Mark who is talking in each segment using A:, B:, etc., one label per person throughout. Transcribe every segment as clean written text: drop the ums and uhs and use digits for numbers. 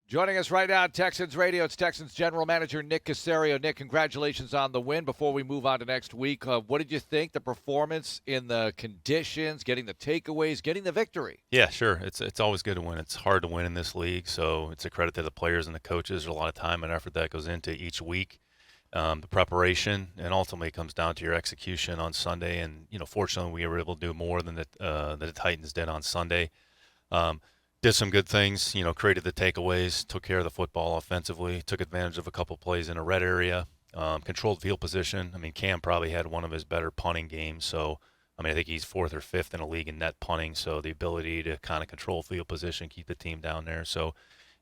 A: Joining us right now on Texans Radio, it's Texans General Manager Nick Caserio. Nick, congratulations on the win. Before we move on to next week, what did you think? The performance in the conditions, getting the takeaways, getting the victory?
B: Yeah, sure. It's always good to win. It's hard to win in this league, so it's a credit to the players and the coaches. There's a lot of time and effort that goes into each week. The preparation, and ultimately it comes down to your execution on Sunday. And, fortunately we were able to do more than the Titans did on Sunday. Did some good things, created the takeaways, took care of the football offensively, took advantage of a couple plays in a red area, controlled field position. I mean, Cam probably had one of his better punting games. So, I think he's 4th or 5th in the league in net punting. So the ability to kind of control field position, keep the team down there. So,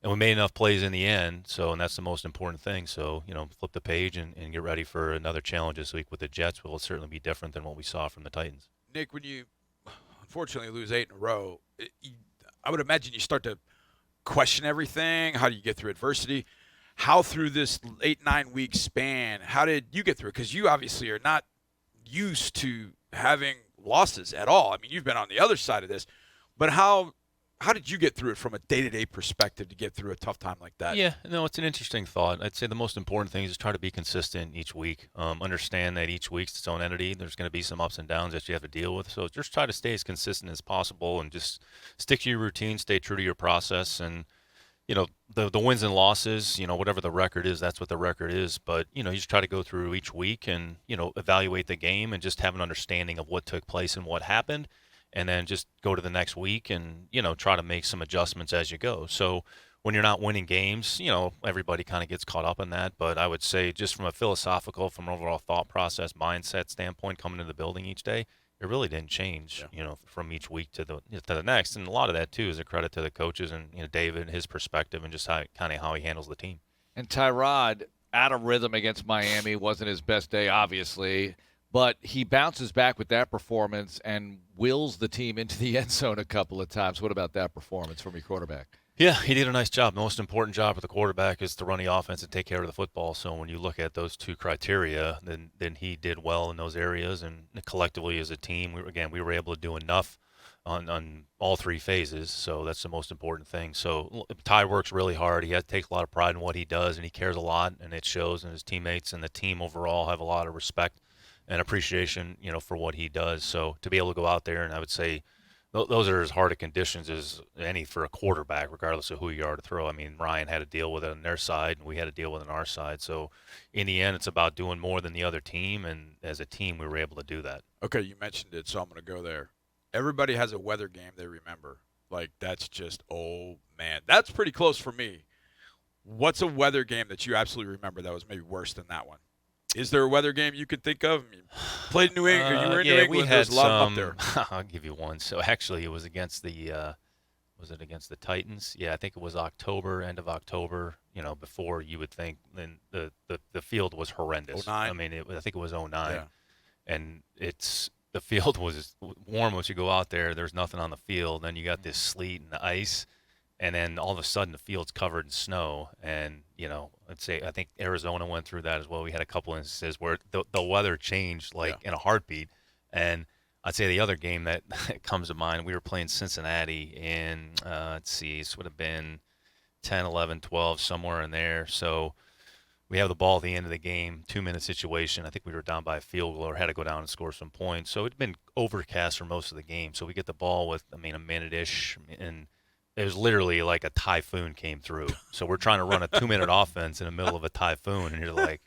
B: and we made enough plays in the end. So, and that's the most important thing. So, flip the page and get ready for another challenge this week with the Jets. Will certainly be different than what we saw from the Titans.
C: Nick, when you unfortunately lose 8 in a row, I would imagine you start to question everything. How do you get through adversity? How through this 8-9 week span, how did you get through it? Because you obviously are not used to having losses at all. I mean, you've been on the other side of this. But how did you get through it from a day-to-day perspective to get through a tough time like that?
B: Yeah, no, it's an interesting thought. I'd say the most important thing is try to be consistent each week. Understand that each week's its own entity. There's going to be some ups and downs that you have to deal with. So just try to stay as consistent as possible and just stick to your routine, stay true to your process. And, the wins and losses, whatever the record is, that's what the record is. But, you just try to go through each week and, evaluate the game and just have an understanding of what took place and what happened. And then just go to the next week and, try to make some adjustments as you go. So when you're not winning games, everybody kind of gets caught up in that. But I would say just from a philosophical, from an overall thought process, mindset standpoint, coming to the building each day, it really didn't change, from each week to the next. And a lot of that, too, is a credit to the coaches and, David, his perspective, and just how he handles the team.
A: And Tyrod, out of rhythm against Miami, wasn't his best day, obviously. But he bounces back with that performance and wills the team into the end zone a couple of times. What about that performance from your quarterback?
B: Yeah, he did a nice job. The most important job for the quarterback is to run the offense and take care of the football. So when you look at those two criteria, then he did well in those areas. And collectively as a team, we were able to do enough on all three phases. So that's the most important thing. So Ty works really hard. He takes a lot of pride in what he does, and he cares a lot, and it shows. And his teammates and the team overall have a lot of respect and appreciation, for what he does. So to be able to go out there, and I would say those are as hard of conditions as any for a quarterback, regardless of who you are to throw. I mean, Ryan had to deal with it on their side, and we had to deal with it on our side. So in the end, it's about doing more than the other team, and as a team, we were able to do that.
C: Okay, you mentioned it, so I'm going to go there. Everybody has a weather game they remember. Like, that's just, oh, man. That's pretty close for me. What's a weather game that you absolutely remember that was maybe worse than that one? Is there a weather game you could think of? You played New England. You were in New England. There's a lot up there.
B: I'll give you one. So actually, it was against was it against the Titans? Yeah, I think it was end of October. Before you would think, then the field was horrendous.
C: 09?
B: I mean, I think it was 09,
C: Yeah.
B: and the field was warm once you go out there. There's nothing on the field. Then you got this sleet and the ice. And then all of a sudden the field's covered in snow. And, I think Arizona went through that as well. We had a couple instances where the weather changed in a heartbeat. And I'd say the other game that comes to mind, we were playing Cincinnati in, this would have been 10, 11, 12, somewhere in there. So we have the ball at the end of the game, 2-minute situation. I think we were down by a field goal or had to go down and score some points. So it'd been overcast for most of the game. So we get the ball with, a minute-ish, and it was literally like a typhoon came through. So we're trying to run a 2-minute offense in the middle of a typhoon, and you're like,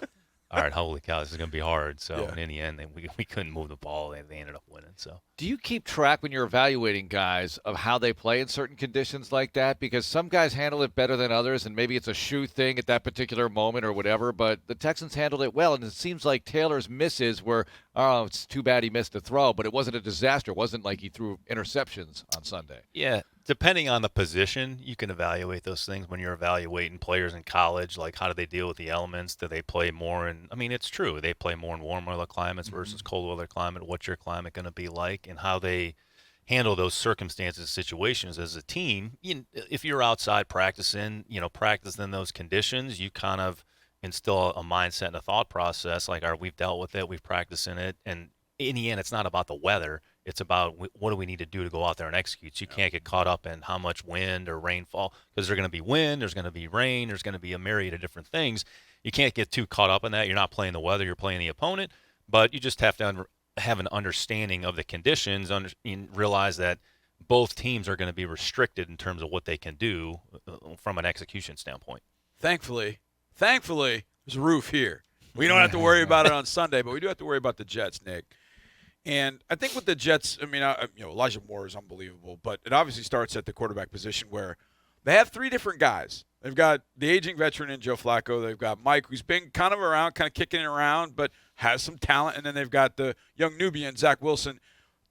B: all right, holy cow, this is going to be hard. So in the end, we couldn't move the ball, and they ended up winning. So
A: do you keep track when you're evaluating guys of how they play in certain conditions like that? Because some guys handle it better than others, and maybe it's a shoe thing at that particular moment or whatever, but the Texans handled it well, and it seems like Taylor's misses were, oh, it's too bad he missed the throw, but it wasn't a disaster. It wasn't like he threw interceptions on Sunday.
B: Yeah, depending on the position, you can evaluate those things when you're evaluating players in college, like how do they deal with the elements? Do they play more in, it's true, they play more in warm weather climates versus cold weather climate. What's your climate going to be like, and how they handle those circumstances, situations as a team. If you're outside practicing those conditions, you kind of instill a mindset and a thought process like, all right, we've dealt with it, we've practiced in it, and in the end, it's not about the weather. It's about what do we need to do to go out there and execute. So you can't get caught up in how much wind or rainfall, because there's going to be wind, there's going to be rain, there's going to be a myriad of different things. You can't get too caught up in that. You're not playing the weather, you're playing the opponent, but you just have to have an understanding of the conditions and realize that both teams are going to be restricted in terms of what they can do from an execution standpoint.
C: Thankfully, there's a roof here. We don't have to worry about it on Sunday, but we do have to worry about the Jets, Nick. And I think with the Jets, I mean, Elijah Moore is unbelievable, but it obviously starts at the quarterback position where they have three different guys. They've got the aging veteran in Joe Flacco. They've got Mike, who's been kind of around, kind of kicking it around, but has some talent. And then they've got the young Nubian, Zach Wilson.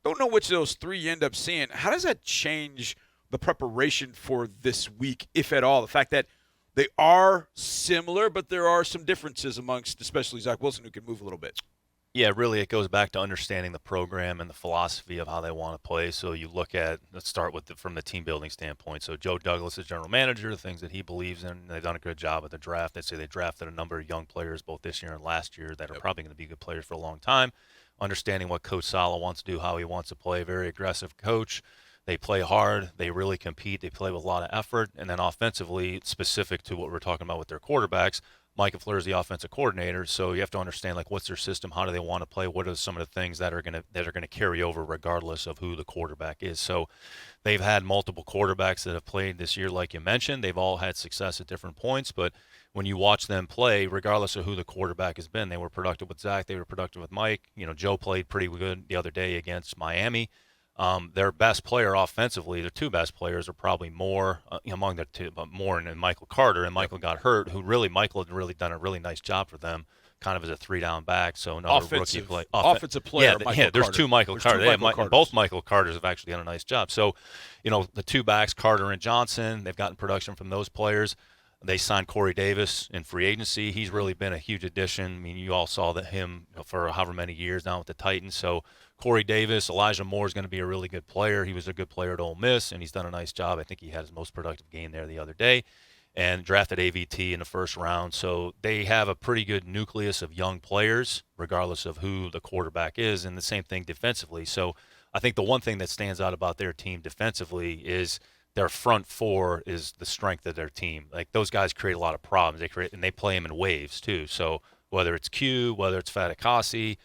C: Don't know which of those three you end up seeing. How does that change the preparation for this week, if at all? The fact that they are similar, but there are some differences amongst, especially Zach Wilson, who can move a little bit.
B: Yeah, really, it goes back to understanding the program and the philosophy of how they want to play. So you look at, let's start with from the team building standpoint. So Joe Douglas is general manager, the things that he believes in. They've done a good job at the draft. They say they drafted a number of young players both this year and last year that are probably going to be good players for a long time. Understanding what Coach Sala wants to do, how he wants to play, very aggressive coach. They play hard. They really compete. They play with a lot of effort. And then offensively, specific to what we're talking about with their quarterbacks, Mike LaFleur is the offensive coordinator, so you have to understand like what's their system, how do they want to play, what are some of the things that are gonna carry over regardless of who the quarterback is. So they've had multiple quarterbacks that have played this year, like you mentioned. They've all had success at different points, but when you watch them play, regardless of who the quarterback has been, they were productive with Zach, they were productive with Mike. Joe played pretty good the other day against Miami. Their best player offensively, their two best players are probably Moore among the two, but Moore and Michael Carter. And Michael got hurt. Michael had really done a really nice job for them, kind of as a 3-down back. So another rookie play,
C: offensive player.
B: There's two Michael Carter. Both Michael Carters have actually done a nice job. So, the two backs, Carter and Johnson, they've gotten production from those players. They signed Corey Davis in free agency. He's really been a huge addition. I mean, you all saw him for however many years now with the Titans. So Corey Davis, Elijah Moore is going to be a really good player. He was a good player at Ole Miss, and he's done a nice job. I think he had his most productive game there the other day, and drafted AVT in the first round. So they have a pretty good nucleus of young players, regardless of who the quarterback is, and the same thing defensively. So I think the one thing that stands out about their team defensively is their front four is the strength of their team. Like, those guys create a lot of problems. They play them in waves too. So whether it's Q, whether it's Fatukasi,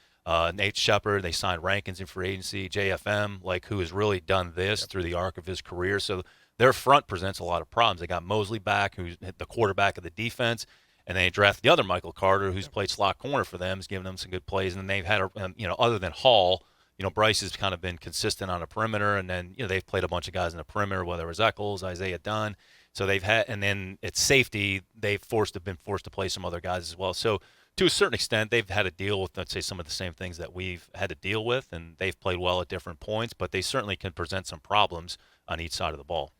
B: Nate Shepard, they signed Rankins in free agency, JFM, who has really done this through the arc of his career. So their front presents a lot of problems. They got Mosley back, who's the quarterback of the defense, and they drafted the other Michael Carter, who's played slot corner for them, has given them some good plays. And then they've had, other than Hall, Bryce has kind of been consistent on the perimeter, and then, they've played a bunch of guys in the perimeter, whether it was Eccles, Isaiah Dunn. So they've had, and then at safety, they've been forced to play some other guys as well. So to a certain extent, they've had to deal with, let's say, some of the same things that we've had to deal with, and they've played well at different points, but they certainly can present some problems on each side of the ball.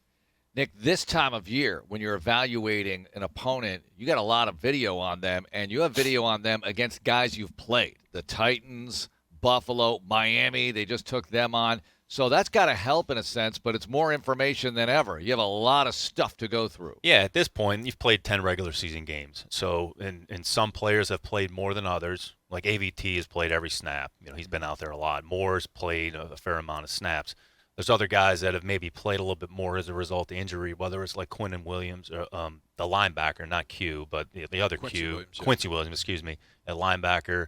A: Nick, this time of year, when you're evaluating an opponent, you got a lot of video on them, and you have video on them against guys you've played. The Titans, Buffalo, Miami, they just took them on. So that's got to help in a sense, but it's more information than ever. You have a lot of stuff to go through.
B: Yeah, at this point, you've played 10 regular season games. So, and some players have played more than others. Like AVT has played every snap. He's been out there a lot. Moore's played a fair amount of snaps. There's other guys that have maybe played a little bit more as a result of injury, whether it's like Quinton Williams, or the linebacker, not Q, but the other Quincy Williams, excuse me, a linebacker.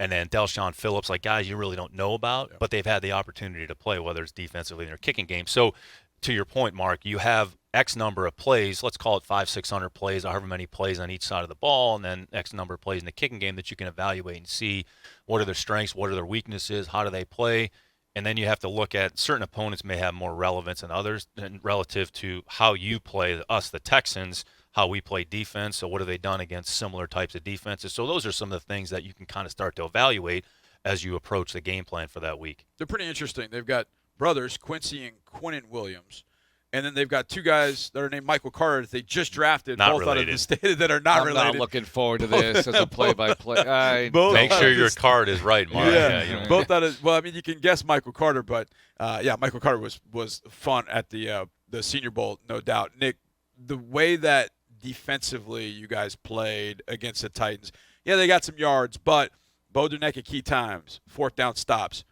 B: And then Delshon Phillips, guys you really don't know about, but they've had the opportunity to play, whether it's defensively in their kicking game. So to your point, Mark, you have X number of plays, let's call it 500-600 plays, however many plays on each side of the ball, and then X number of plays in the kicking game that you can evaluate and see what are their strengths, what are their weaknesses, how do they play. And then you have to look at certain opponents may have more relevance than others relative to how you play us, the Texans, how we play defense. So what have they done against similar types of defenses? So those are some of the things that you can kind of start to evaluate as you approach the game plan for that week.
C: They're pretty interesting. They've got brothers, Quincy and Quinton Williams. And then they've got two guys that are named Michael Carter that they just drafted,
B: not
C: both
B: related.
C: out of the state that are not related.
A: I'm not looking forward to this as a play-by-play.
B: Make sure your card is right, Mark.
C: Both out of, well, I mean, you can guess Michael Carter, but Michael Carter was fun at the Senior Bowl, no doubt. Nick, the way that defensively you guys played against the Titans, they got some yards, but Bo Dernek at key times, fourth down stops.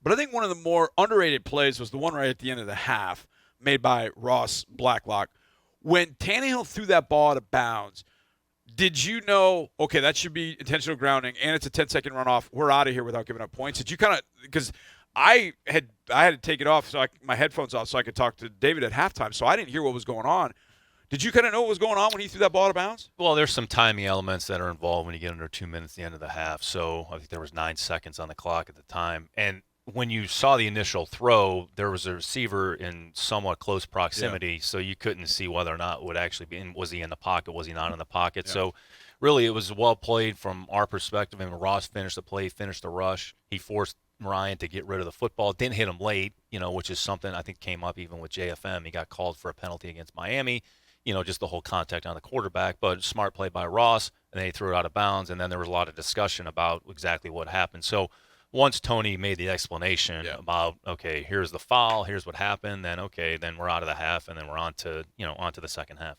C: But I think one of the more underrated plays was the one right at the end of the half made by Ross Blacklock. When Tannehill threw that ball out of bounds, did you know, okay, that should be intentional grounding, and it's a 10-second runoff. We're out of here without giving up points. Did you kind of – because I had to take it off, my headphones off so I could talk to David at halftime, so I didn't hear what was going on. Did you kind of know what was going on when he threw that ball out of bounds?
B: Well, there's some timing elements that are involved when you get under 2 minutes at the end of the half. So I think there was 9 seconds on the clock at the time. And when you saw the initial throw, there was a receiver in somewhat close proximity, so you couldn't see whether or not it would actually be in. Was he in the pocket? Was he not in the pocket? So really it was well played from our perspective. And Ross finished the play, finished the rush. He forced Ryan to get rid of the football. Didn't hit him late, which is something I think came up even with JFM. He got called for a penalty against Miami. Just the whole contact on the quarterback, but smart play by Ross, and then he threw it out of bounds, and then there was a lot of discussion about exactly what happened. So once Tony made the explanation about, okay, here's the foul, here's what happened, then we're out of the half, and then we're on to the second half.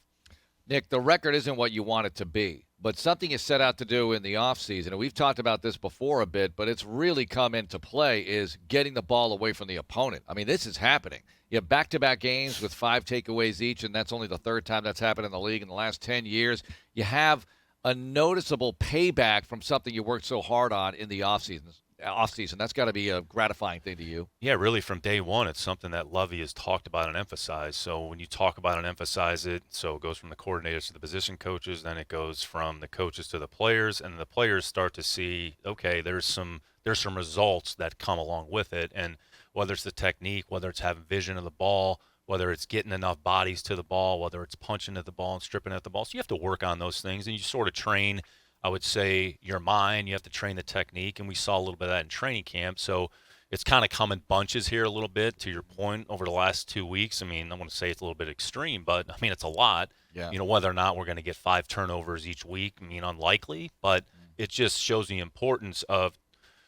A: Nick, the record isn't what you want it to be, but something you set out to do in the offseason, and we've talked about this before a bit, but it's really come into play, is getting the ball away from the opponent. I mean, this is happening. You have back-to-back games with 5 takeaways each, and that's only the third time that's happened in the league in the last 10 years. You have a noticeable payback from something you worked so hard on in the offseason. That's got to be a gratifying thing to you.
B: Yeah, really from day one, it's something that Lovey has talked about and emphasized. So when you talk about and emphasize it, so it goes from the coordinators to the position coaches, then it goes from the coaches to the players, and the players start to see, okay, there's some results that come along with it. And whether it's the technique, whether it's having vision of the ball, whether it's getting enough bodies to the ball, whether it's punching at the ball and stripping at the ball. So you have to work on those things, and you sort of train, I would say, your mind. You have to train the technique, and we saw a little bit of that in training camp. So it's kind of come in bunches here a little bit, to your point, over the last 2 weeks. I mean, I want to say it's a little bit extreme, but, I mean, it's a lot.
A: Yeah.
B: Whether or not we're going to get 5 turnovers each week, I mean, unlikely, but it just shows the importance of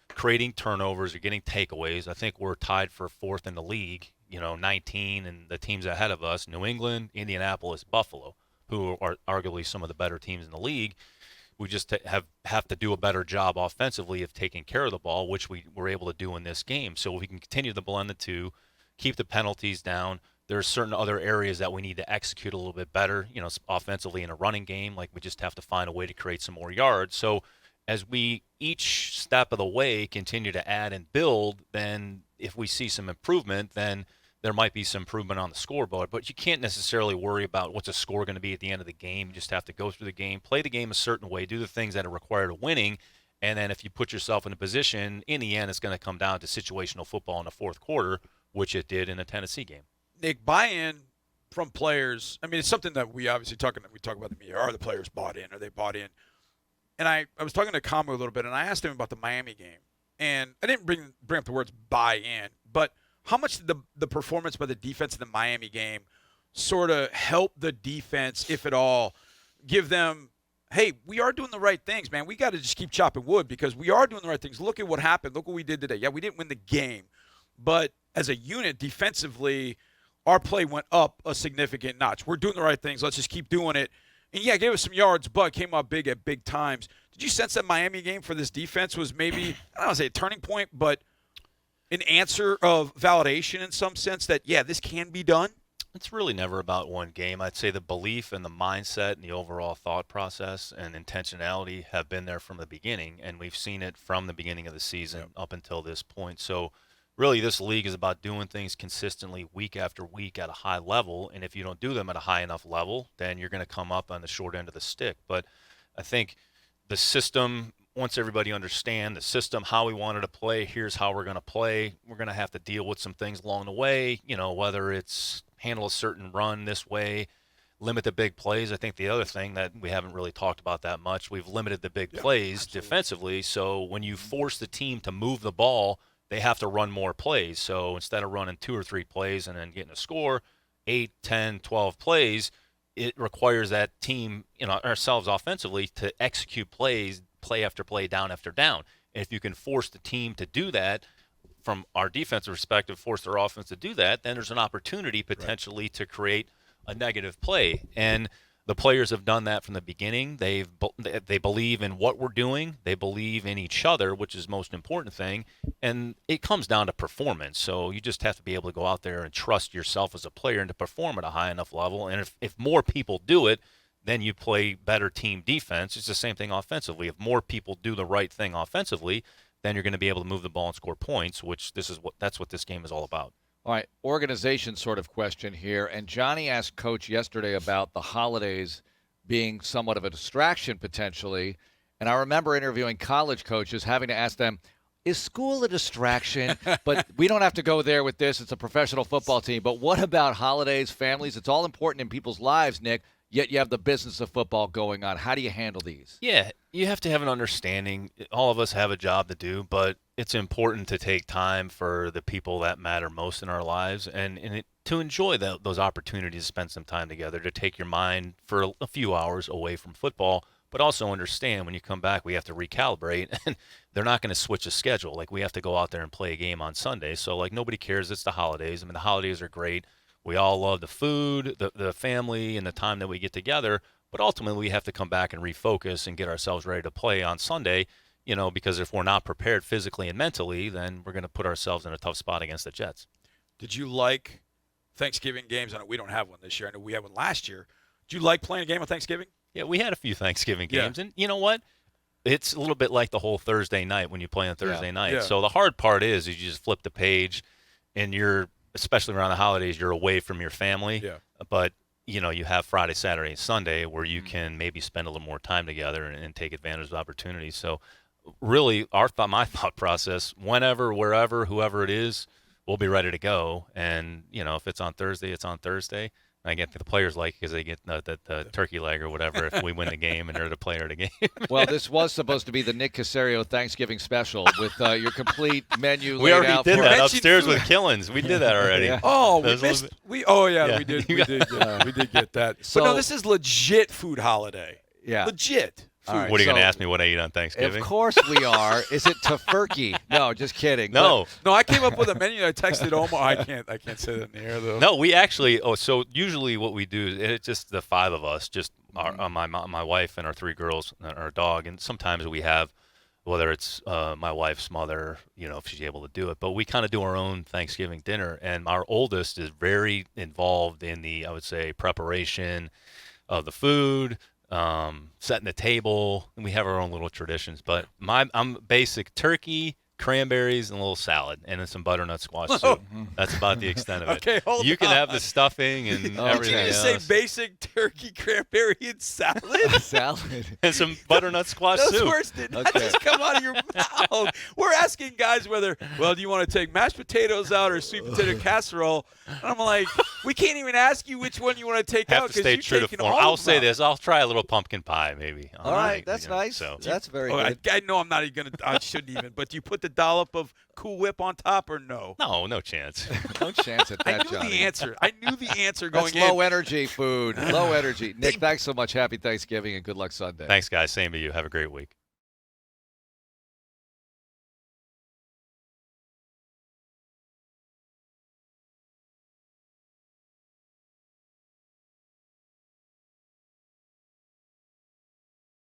B: creating turnovers or getting takeaways. I think we're tied for 4th in the league, 19, and the teams ahead of us, New England, Indianapolis, Buffalo, who are arguably some of the better teams in the league. We just have to do a better job offensively of taking care of the ball, which we were able to do in this game. So we can continue to blend the two, keep the penalties down. There are certain other areas that we need to execute a little bit better, offensively in a running game. Like, we just have to find a way to create some more yards. So as we each step of the way continue to add and build, then if we see some improvement, then there might be some improvement on the scoreboard. But you can't necessarily worry about what's a score going to be at the end of the game. You just have to go through the game, play the game a certain way, do the things that are required of winning, and then if you put yourself in a position, in the end, it's going to come down to situational football in the fourth quarter, which it did in the Tennessee game.
C: Nick, buy-in from players. I mean, it's something that we obviously talk about the media. Are the players bought in? Are they bought in? And I was talking to Kamu a little bit, and I asked him about the Miami game. And I didn't bring up the words buy in, but how much did the performance by the defense in the Miami game sort of help the defense, if at all, give them, hey, we are doing the right things, man. We got to just keep chopping wood because we are doing the right things. Look at what happened. Look what we did today. Yeah, we didn't win the game, but as a unit defensively, our play went up a significant notch. We're doing the right things. Let's just keep doing it. And, yeah, gave us some yards, but came up big at big times. Did you sense that Miami game for this defense was maybe, I don't want to say a turning point, but an answer of validation in some sense that, yeah, this can be done?
B: It's really never about one game. I'd say the belief and the mindset and the overall thought process and intentionality have been there from the beginning, and we've seen it from the beginning of the season up until this point. So really this league is about doing things consistently week after week at a high level, and if you don't do them at a high enough level, then you're going to come up on the short end of the stick. But I think the system, once everybody understand the system, how we wanted to play, here's how we're going to play, we're going to have to deal with some things along the way, whether it's handle a certain run this way, limit the big plays. I think the other thing that we haven't really talked about that much, we've limited the big plays defensively. So when you force the team to move the ball, they have to run more plays. So instead of running 2 or 3 plays and then getting a score, 8, 10, 12 plays, it requires that team, ourselves offensively, to execute plays, play after play, down after down. And if you can force the team to do that, from our defensive perspective, force their offense to do that, then there's an opportunity potentially to create a negative play. And The players have done that from the beginning. They believe in what we're doing. They believe in each other, which is the most important thing. And it comes down to performance. So you just have to be able to go out there and trust yourself as a player and to perform at a high enough level. And if more people do it, then you play better team defense. It's the same thing offensively. If more people do the right thing offensively, then you're going to be able to move the ball and score points, which that's what this game is all about.
A: All right, organization sort of question here. And Johnny asked Coach yesterday about the holidays being somewhat of a distraction potentially. And I remember interviewing college coaches having to ask them, is school a distraction? But we don't have to go there with this. It's a professional football team. But what about holidays, families? It's all important in people's lives, Nick, yet you have the business of football going on. How do you handle these?
B: Yeah, you have to have an understanding. All of us have a job to do, but it's important to take time for the people that matter most in our lives and to enjoy those opportunities to spend some time together, to take your mind for a few hours away from football, but also understand when you come back we have to recalibrate, and they're not going to switch a schedule. Like, we have to go out there and play a game on Sunday, so like nobody cares. It's the holidays. I mean, the holidays are great. We all love the food, the family, and the time that we get together. But ultimately, we have to come back and refocus and get ourselves ready to play on Sunday, because if we're not prepared physically and mentally, then we're going to put ourselves in a tough spot against the Jets.
C: Did you like Thanksgiving games? I know we don't have one this year. I know we had one last year. Did you like playing a game on Thanksgiving?
B: Yeah, we had a few Thanksgiving games. And you know what? It's a little bit like the whole Thursday night when you play on Thursday night.
C: Yeah.
B: So the hard part is you just flip the page and especially around the holidays, you're away from your family.
C: Yeah.
B: But, you have Friday, Saturday, and Sunday where you can maybe spend a little more time together and take advantage of opportunities. So really my thought process, whenever, wherever, whoever it is, we'll be ready to go. And, if it's on Thursday, it's on Thursday. I get the players because they get the turkey leg or whatever if we win the game and they're the player of the game.
A: Well, this was supposed to be the Nick Caserio Thanksgiving special with your complete menu
B: We
A: laid
B: already
A: out.
B: did
A: for
B: that
A: it.
B: upstairs with Killins. We did that already.
A: Yeah.
C: Oh, we
B: That was a
C: missed.
B: little
C: We did. We did get that.
A: So-
C: but no, this is legit food holiday.
A: Yeah.
C: Legit. Food.
A: All right.
B: What are you going
A: So-
B: to ask me what I eat on Thanksgiving?
A: Of course we are. Is it tofurkey? No, just kidding.
B: No.
C: No, I came up with a menu. I texted Omar. I can't say that in the air though.
B: No, we actually. So usually what we do is it's just the five of us, just my wife and our three girls, and our dog, and sometimes we have, whether it's my wife's mother, if she's able to do it, but we kind of do our own Thanksgiving dinner, and our oldest is very involved in I would say, preparation of the food. Setting the table, and we have our own little traditions. But I'm basic turkey, cranberries, and a little salad, and then some butternut squash soup. That's about the extent of it.
C: Okay, hold
B: You can
C: on.
B: have the stuffing and
A: Did you
B: everything
C: Did you just
B: else,
C: say basic turkey, cranberry, and salad?
A: Salad.
B: and some butternut squash
C: Those
B: soup.
C: words did not
A: Okay.
C: just come out of your mouth. We're asking guys do you want to take mashed potatoes out or sweet potato casserole? And I'm like, we can't even ask you which one you want to take
B: Have
C: out
B: to
C: because
B: stay
C: you're
B: true to
C: taking
B: form.
C: all
B: I'll
C: of
B: say
C: them out.
B: this: I'll try a little pumpkin pie, maybe.
A: All right, that's nice.
B: So.
A: That's very
C: Oh,
A: good.
C: I know I'm not even gonna. I shouldn't even. But do you put the dollop of Cool Whip on top or no?
B: No chance.
A: No chance at
C: I
A: that,
C: knew
A: Johnny.
C: the answer. I knew the answer going
A: That's
C: in.
A: low energy food. Low energy. Nick, thanks so much. Happy Thanksgiving and good luck Sunday.
B: Thanks, guys. Same to you. Have a great week.